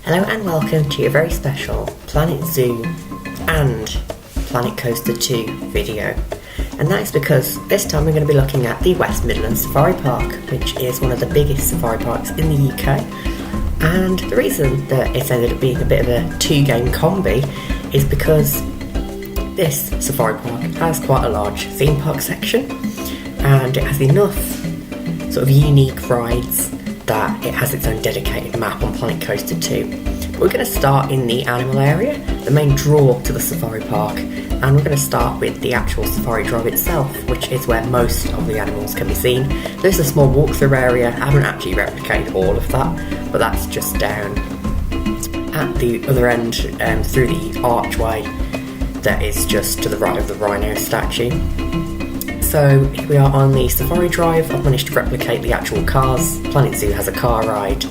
Hello and welcome to your very special Planet Zoo and Planet Coaster 2 video. And that is because this time we're going to be looking at the West Midlands Safari Park, which is one of the biggest safari parks in the UK. And the reason that it's ended up being a bit of a two-game combi is because this safari park has quite a large theme park section and it has enough sort of unique rides that it has its own dedicated map on Planet Coaster 2. We're going to start in the animal area, the main draw to the safari park, and we're going to start with the actual safari drive itself, which is where most of the animals can be seen. There's a small walkthrough area. I haven't actually replicated all of that, but that's just down at the other end through the archway that is just to the right of the rhino statue. So here we are on the safari drive. I've managed to replicate the actual cars. Planet Zoo has a car ride,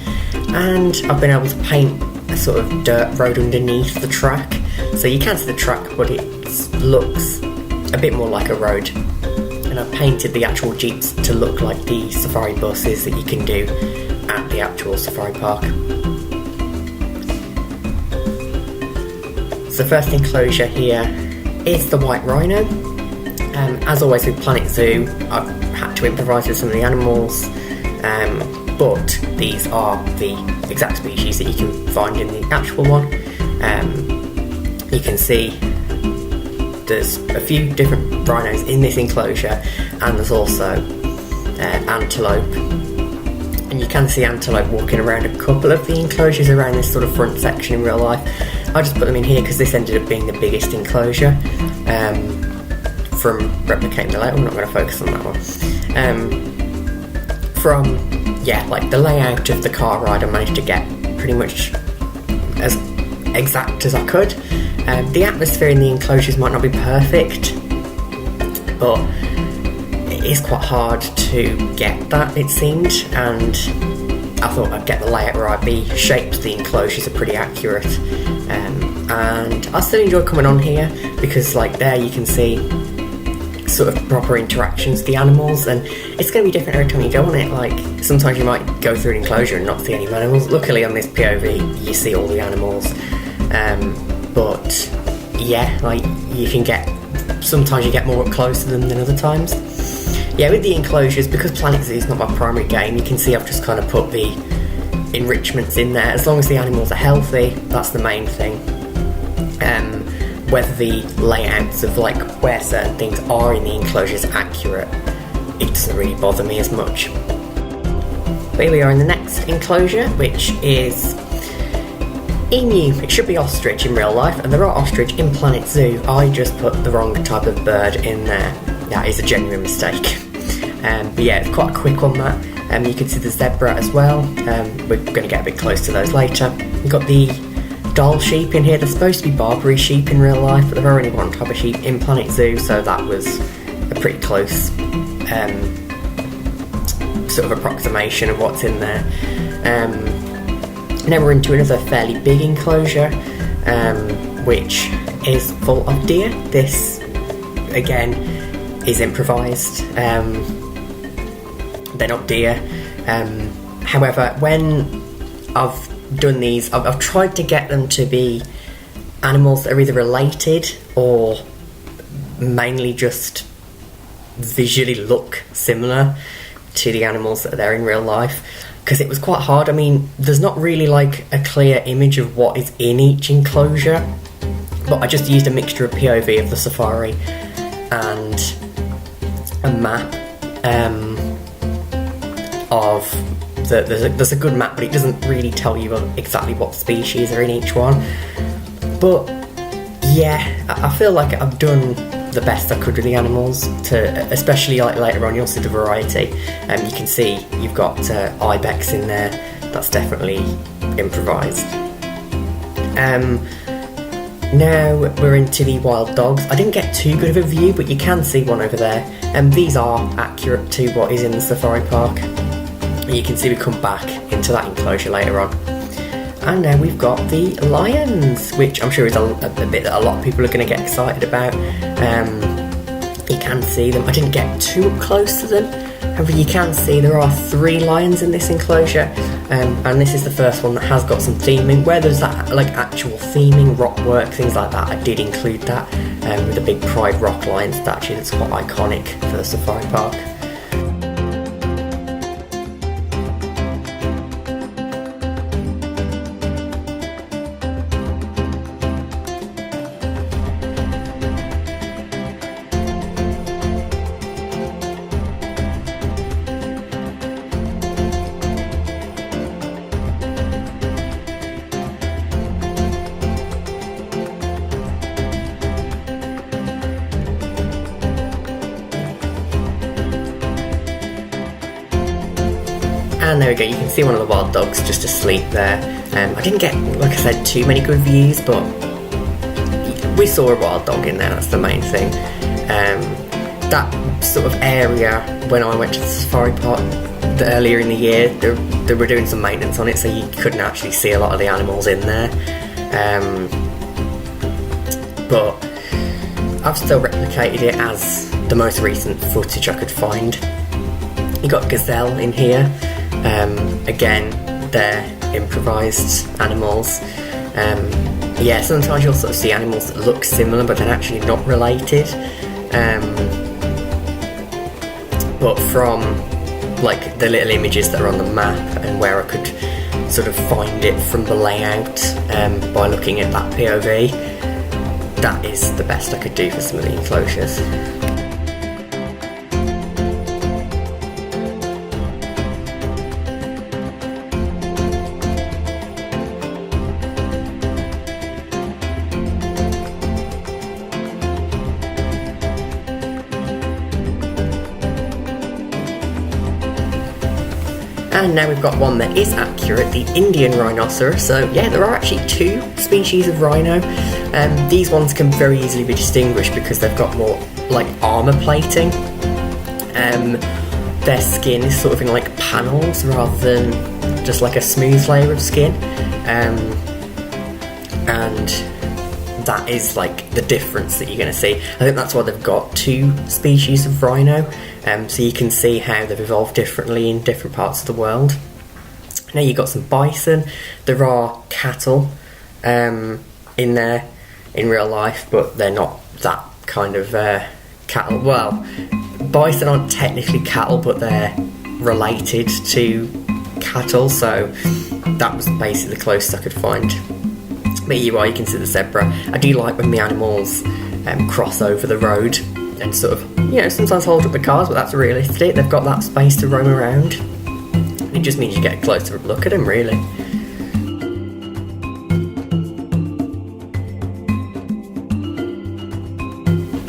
and I've been able to paint a sort of dirt road underneath the track. So you can see the track, but it looks a bit more like a road. And I've painted the actual jeeps to look like the safari buses that you can do at the actual safari park. So the first enclosure here is the white rhino. As always with Planet Zoo, I've had to improvise with some of the animals, but these are the exact species that you can find in the actual one. You can see there's a few different rhinos in this enclosure, and there's also antelope. And you can see antelope walking around a couple of the enclosures around this sort of front section in real life. I just put them in here because this ended up being the biggest enclosure. From replicating the layout, I'm not going to focus on that one. Like the layout of the car ride, I managed to get pretty much as exact as I could. The atmosphere in the enclosures might not be perfect, but it is quite hard to get that, it seemed, and I thought I'd get the layout right. The shapes of the enclosures are pretty accurate, and I still enjoy coming on here because like there you can see sort of proper interactions with the animals, and it's going to be different every time you go on it. Like sometimes you might go through an enclosure and not see any animals. Luckily on this POV you see all the animals, but yeah, like you can get, sometimes you get more up close to them than other times. Yeah, with the enclosures, because Planet Zoo is not my primary game, you can see I've just kind of put the enrichments in there. As long as the animals are healthy, that's the main thing. Whether the layouts of like where certain things are in the enclosure is accurate, it doesn't really bother me as much. But here we are in the next enclosure, which is emu. It should be ostrich in real life, and there are ostrich in Planet Zoo. I just put the wrong type of bird in there. That is a genuine mistake. But yeah, it's quite a quick one, that. You can see the zebra as well. We're going to get a bit close to those later. We've got the doll sheep in here. They're supposed to be Barbary sheep in real life, but there are only one type of sheep in Planet Zoo, so that was a pretty close sort of approximation of what's in there. Now we're into another fairly big enclosure, which is full of deer. This, again, is improvised. They're not deer. However, when I've done these, I've tried to get them to be animals that are either related or mainly just visually look similar to the animals that are there in real life, because it was quite hard. I mean, there's not really like a clear image of what is in each enclosure, but I just used a mixture of POV of the safari and a map of there's a good map, but it doesn't really tell you exactly what species are in each one. But yeah, I feel like I've done the best I could with the animals, especially like later on you'll see the variety. You can see you've got ibex in there. That's definitely improvised. Now we're into the wild dogs. I didn't get too good of a view, but you can see one over there, and these are accurate to what is in the safari park. You can see we come back into that enclosure later on. And now we've got the lions, which I'm sure is a bit that a lot of people are going to get excited about. You can see them. I didn't get too up close to them. However, you can see there are 3 lions in this enclosure, and this is the first one that has got some theming. Where there's that like actual theming, rock work, things like that, I did include that with a big Pride Rock Lion statue that's quite iconic for the safari park. And there we go, you can see one of the wild dogs just asleep there. I didn't get, like I said, too many good views, but we saw a wild dog in there, that's the main thing. That sort of area, when I went to the safari park earlier in the year, they were doing some maintenance on it, so you couldn't actually see a lot of the animals in there. But I've still replicated it as the most recent footage I could find. You got gazelle in here. Again, they're improvised animals. Yeah, sometimes you'll sort of see animals that look similar but they're actually not related. But from like the little images that are on the map and where I could sort of find it from the layout by looking at that POV, that is the best I could do for some of the enclosures. And now we've got one that is accurate, the Indian rhinoceros. So yeah, there are actually 2 species of rhino. These ones can very easily be distinguished because they've got more like armour plating. Their skin is sort of in like panels rather than just like a smooth layer of skin. And that is like the difference that you're going to see. I think that's why they've got 2 species of rhino. So you can see how they've evolved differently in different parts of the world. Now you've got some bison. There are cattle in there in real life, but they're not that kind of cattle. Well, bison aren't technically cattle, but they're related to cattle, so that was basically the closest I could find. But you can see the zebra. I do like when the animals cross over the road and sort of, sometimes hold up the cars, but that's realistic. They've got that space to roam around. It just means you get a closer look at them, really.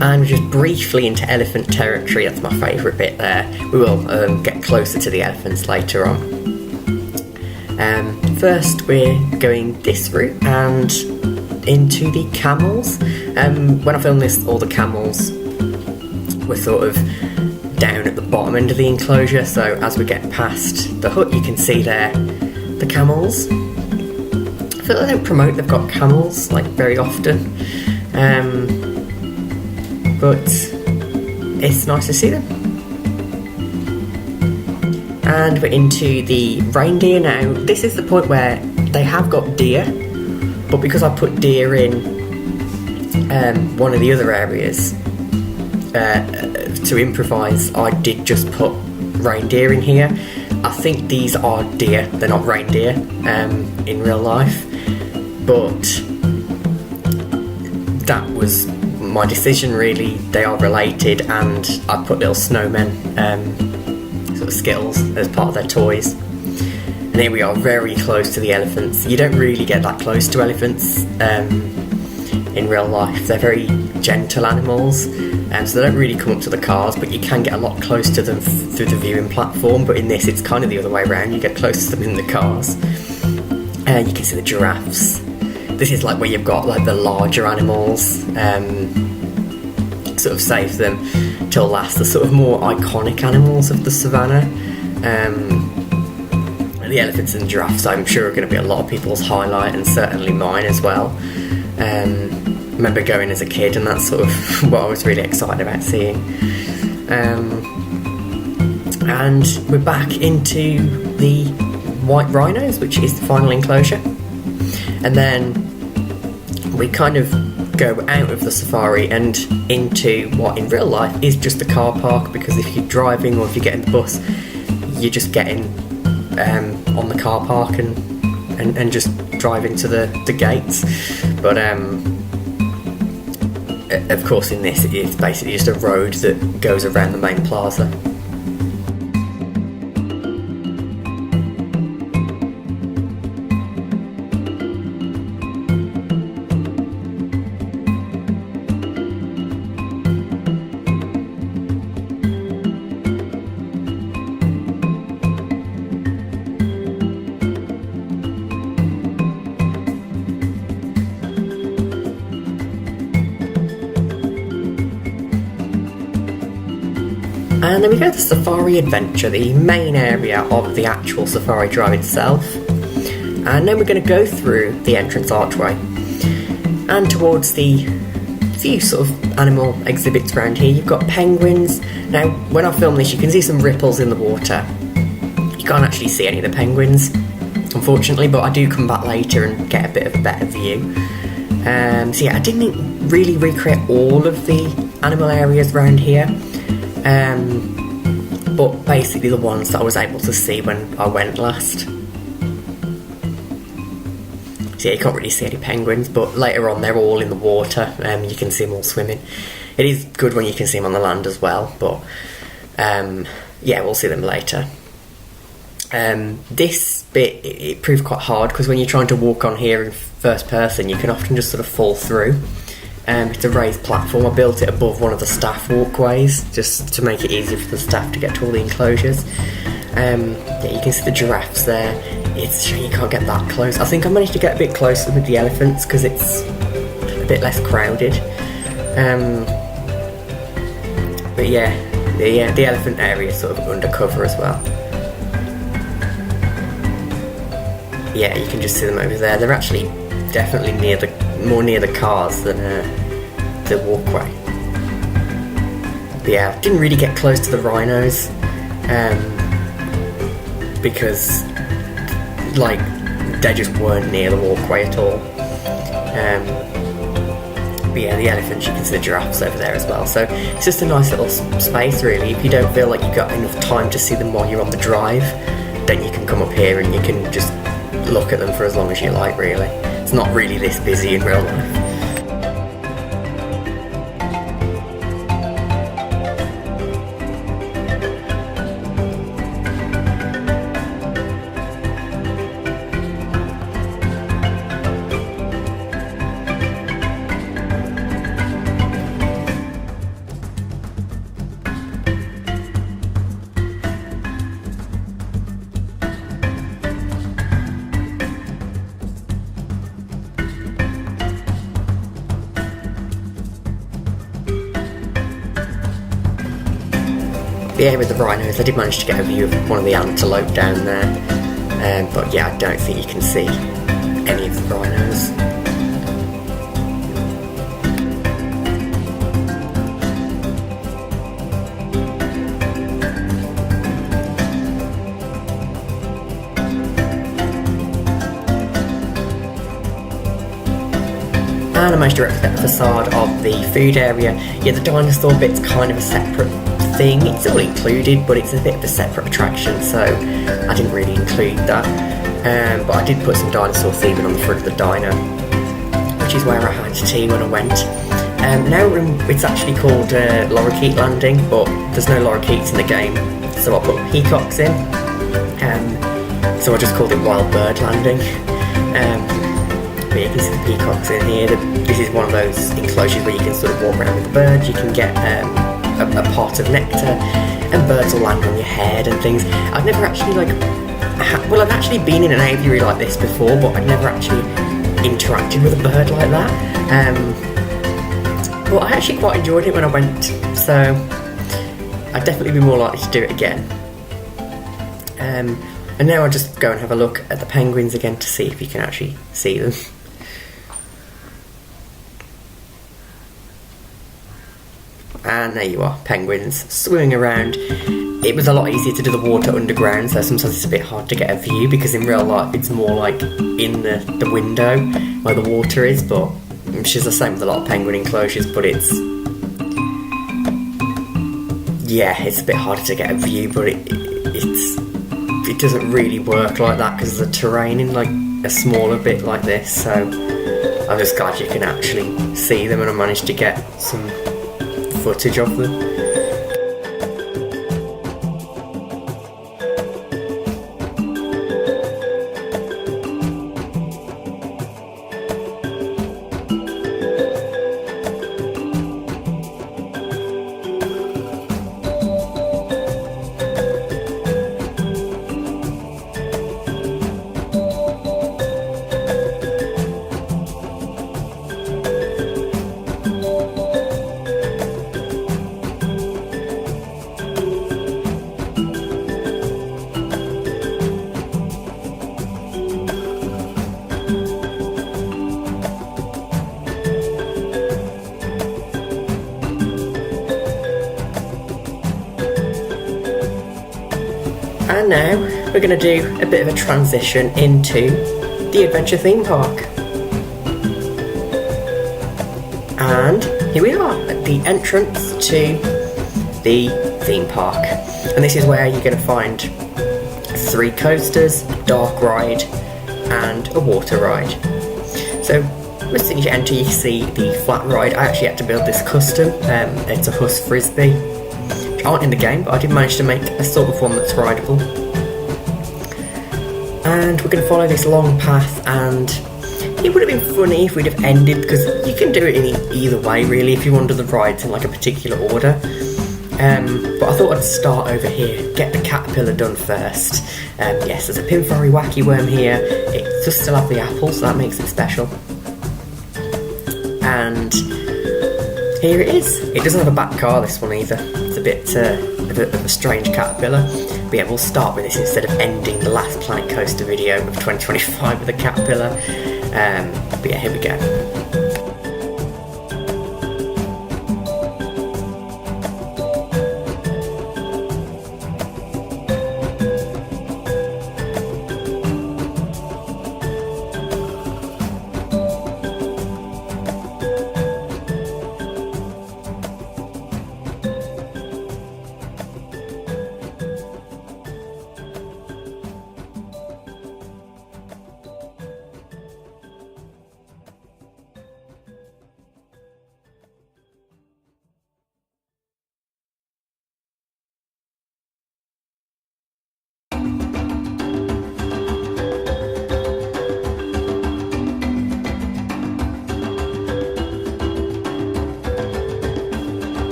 And we're just briefly into elephant territory. That's my favourite bit there. We will get closer to the elephants later on. First we're going this route and into the camels. When I filmed this, all the camels were sort of down at the bottom end of the enclosure, so as we get past the hut you can see there the camels. I feel like they don't promote they've got camels like very often, but it's nice to see them. And we're into the reindeer now. This is the point where they have got deer, but because I put deer in one of the other areas to improvise, I did just put reindeer in here. I think these are deer, they're not reindeer in real life, but that was my decision really. They are related, and I put little snowmen, sort of Skittles, as part of their toys. And here we are, very close to the elephants. You don't really get that close to elephants in real life. They're very gentle animals, so they don't really come up to the cars, but you can get a lot close to them through the viewing platform. But in this, it's kind of the other way around. You get close to them in the cars. You can see the giraffes. This is like where you've got like the larger animals, sort of save them till last, the sort of more iconic animals of the savannah. The elephants and giraffes, I'm sure, are going to be a lot of people's highlight, and certainly mine as well. remember going as a kid, and that's sort of what I was really excited about seeing. And we're back into the white rhinos, which is the final enclosure. And then we kind of go out of the safari and into what in real life is just a car park, because if you're driving or if you get in the bus, you're just getting on the car park and just driving to the gates. But of course in this it's basically just a road that goes around the main plaza. And then we go to Safari Adventure, the main area of the actual safari drive itself. And then we're going to go through the entrance archway and towards the few sort of animal exhibits around here. You've got penguins. Now, when I film this, you can see some ripples in the water. You can't actually see any of the penguins, unfortunately, but I do come back later and get a bit of a better view. So yeah, I didn't really recreate all of the animal areas around here. But basically the ones that I was able to see when I went last. So yeah, you can't really see any penguins, but later on they're all in the water. You can see them all swimming. It is good when you can see them on the land as well, but yeah, we'll see them later. This bit, it proved quite hard, because when you're trying to walk on here in first person, you can often just sort of fall through. It's a raised platform. I built it above one of the staff walkways just to make it easier for the staff to get to all the enclosures. Yeah, you can see the giraffes there. It's a shame you can't get that close. I think I managed to get a bit closer with the elephants because it's a bit less crowded. But yeah, the elephant area is sort of undercover as well. Yeah, you can just see them over there. They're actually definitely more near the cars than the walkway. But yeah, didn't really get close to the rhinos because like they just weren't near the walkway at all. But yeah, the elephants, you can see the giraffes over there as well. So it's just a nice little space really. If you don't feel like you've got enough time to see them while you're on the drive, then you can come up here and you can just look at them for as long as you like really. It's not really this busy in real life. Yeah, with the rhinos, I did manage to get a view of one of the antelope down there, but yeah, I don't think you can see any of the rhinos. And I managed to replicate the facade of the food area. Yeah, the dinosaur bit's kind of a separate thing. It's all included, but it's a bit of a separate attraction, so I didn't really include that. But I did put some dinosaur theming on the front of the diner, which is where I had tea when I went. Now it's actually called Lorikeet Landing, but there's no lorikeets in the game, so I put peacocks in. So I just called it Wild Bird Landing. But you can see the peacocks in here. This is one of those enclosures where you can sort of walk around with the birds. You can get a pot of nectar, and birds will land on your head and things. I've never actually I've actually been in an aviary like this before, but I've never actually interacted with a bird like that. But I actually quite enjoyed it when I went, so I'd definitely be more likely to do it again. And now I'll just go and have a look at the penguins again to see if you can actually see them. And there you are, penguins swimming around. It was a lot easier to do the water underground, so sometimes it's a bit hard to get a view because in real life it's more like in the window where the water is, but it's just the same with a lot of penguin enclosures, but it's a bit harder to get a view, but it doesn't really work like that because of the terrain in like a smaller bit like this, so I'm just glad you can actually see them, and I managed to get some footage of them. And now we're going to do a bit of a transition into the adventure theme park. And here we are at the entrance to the theme park. And this is where you're going to find 3 coasters, a dark ride and a water ride. So as soon as you enter you see the flat ride. I actually had to build this custom. It's a Huss Frisbee, which aren't in the game, but I did manage to make a sort of one that's rideable. And we're going to follow this long path, and it would have been funny if we'd have ended, because you can do it in either way really if you wander the rides in like a particular order. But I thought I'd start over here, get the caterpillar done first. Yes, there's a Pinfari Wacky Worm here. It does still have the apple, so that makes it special. And here it is. It doesn't have a back car, this one either. It's a bit of a strange caterpillar. But yeah, we'll start with this instead of ending the last Planet Coaster video of 2025 with a caterpillar. But yeah, here we go.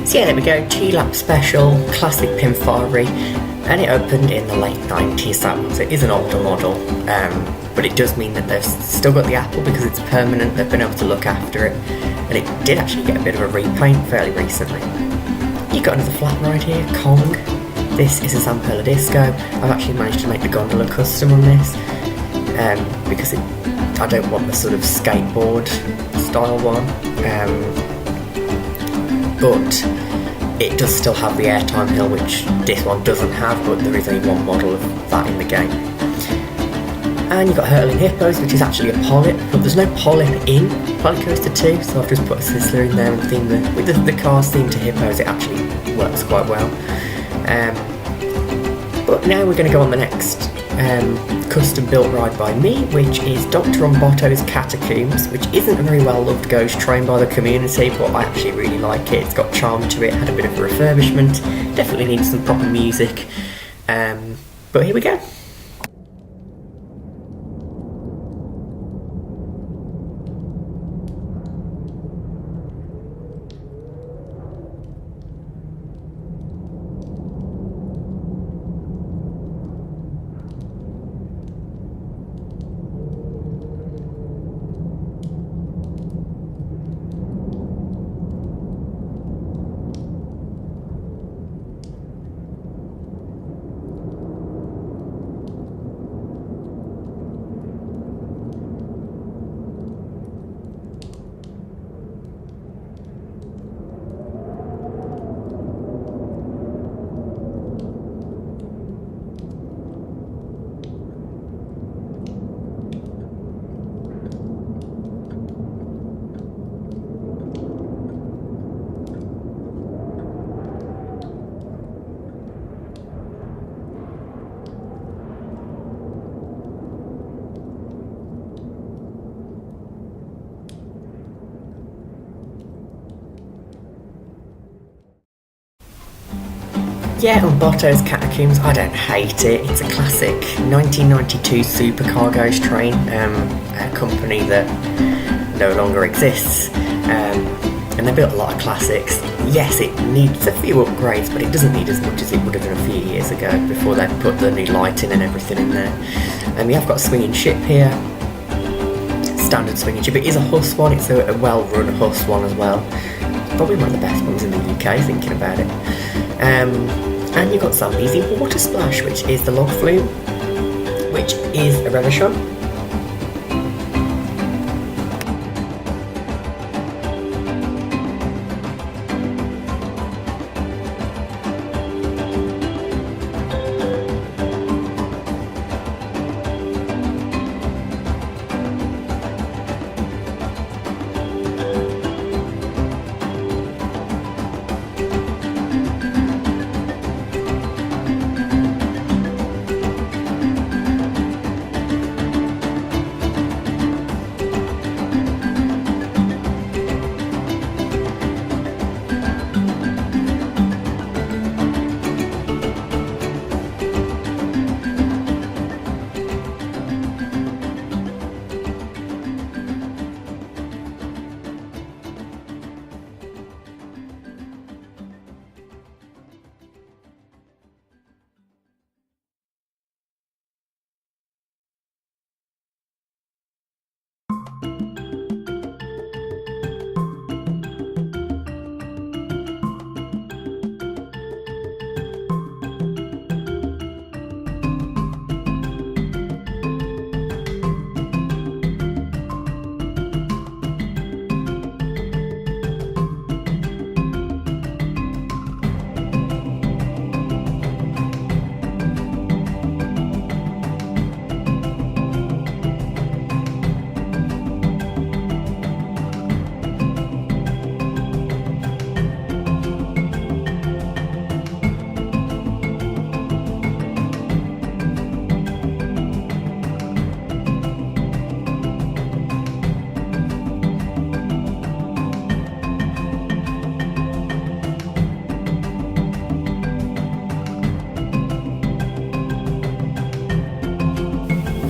So yeah, there we go, 2-lap special, classic Pinfari, and it opened in the late 90s, so it is an older model, but it does mean that they've still got the apple because it's permanent, they've been able to look after it, and it did actually get a bit of a repaint fairly recently. You've got another flat ride here, Kong. This is a Zamperla Disco. I've actually managed to make the gondola custom on this, because I don't want the sort of skateboard style one. But it does still have the airtime hill, which this one doesn't have, but there is only one model of that in the game. And you've got Hurtling Hippos, which is actually a polyp, but there's no polyp in Planet Coaster 2, so I've just put a sizzler in there and themed with the cars themed to hippos. It actually works quite well. But now we're going to go on the next custom built ride by me, which is Dr. Rombotto's Catacombs, which isn't a very well loved ghost train by the community, but I actually really like it. It's got charm to it, had a bit of a refurbishment, definitely needs some proper music, but here we go. Yeah, on Botto's Catacombs, I don't hate it. It's a classic 1992 supercargoes train, a company that no longer exists. And they built a lot of classics. Yes, it needs a few upgrades, but it doesn't need as much as it would have done a few years ago before they put the new lighting and everything in there. We have got a swinging ship here. Standard swinging ship. It is a Huss one. It's a well-run Huss one as well. Probably one of the best ones in the UK, thinking about it. And you've got Zambezi Water Splash, which is the log flume, which is a Revachon.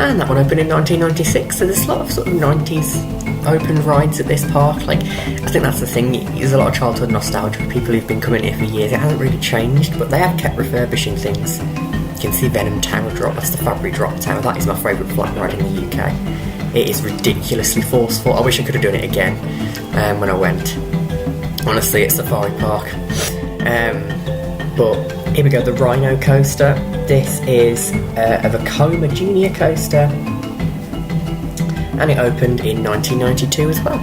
And that one opened in 1996, so there's a lot of sort of 90s open rides at this park. Like, I think that's the thing, there's a lot of childhood nostalgia for people who've been coming here for years. It hasn't really changed, but they have kept refurbishing things. You can see Venom Tower Drop, that's the Fabry Drop Tower. That is my favourite flat ride in the UK. It is ridiculously forceful. I wish I could have done it again when I went. Honestly, it's Safari Park. But here we go, the Rhino Coaster. This is a Vekoma Junior coaster, and it opened in 1992 as well.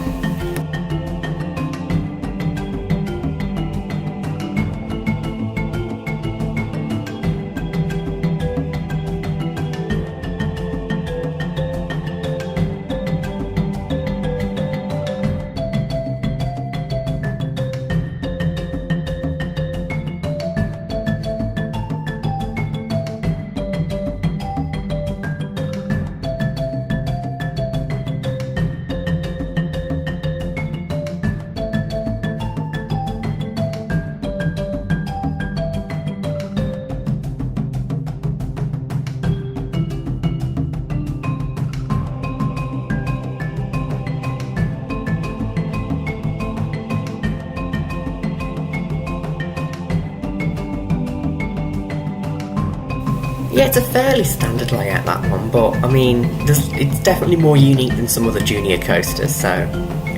Yeah, it's a fairly standard layout, that one, but I mean, it's definitely more unique than some other junior coasters, so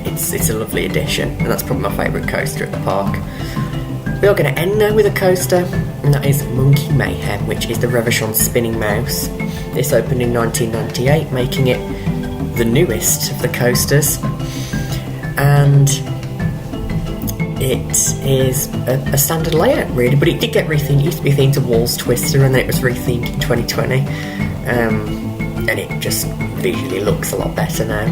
it's a lovely addition, and that's probably my favourite coaster at the park. We are going to end now with a coaster, and that is Monkey Mayhem, which is the Revachon Spinning Mouse. This opened in 1998, making it the newest of the coasters, and it is a standard layout really, but it did get rethemed. It used to be themed to Walls Twister, and then it was rethemed in 2020, and it just visually looks a lot better now.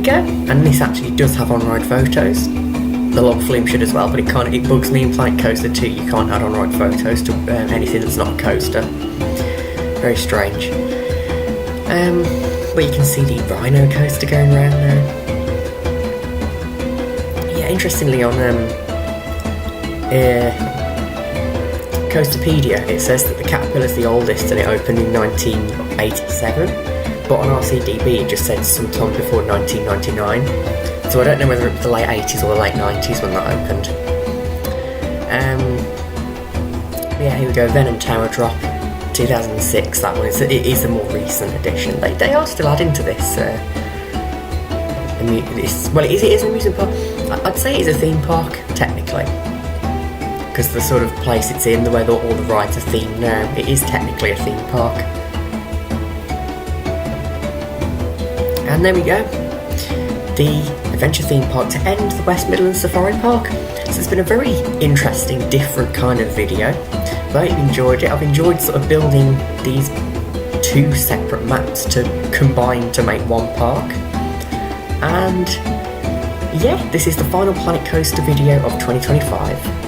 go. And this actually does have on-ride photos. The log flume should as well, but it bugs me in Planet Coaster 2, you can't add on-ride photos to anything that's not a coaster. Very strange. But you can see the Rhino coaster going around there. Yeah, interestingly on Coasterpedia it says that the Caterpillar's the oldest and it opened in 1987, but on RCDB it just says sometime before 1999. So I don't know whether it was the late 80s or the late 90s when that opened. Yeah, here we go, Venom Tower Drop, 2006, that one. It is a more recent addition. They are still adding to this. Well, it is an amusement park. I'd say it is a theme park, technically. Because the sort of place it's in, the way all the rides are themed now, it is technically a theme park. And there we go. The adventure theme park to end the West Midlands Safari Park. So it's been a very interesting, different kind of video. But I've enjoyed it. I've enjoyed sort of building these two separate maps to combine to make one park. And yeah, this is the final Planet Coaster video of 2025.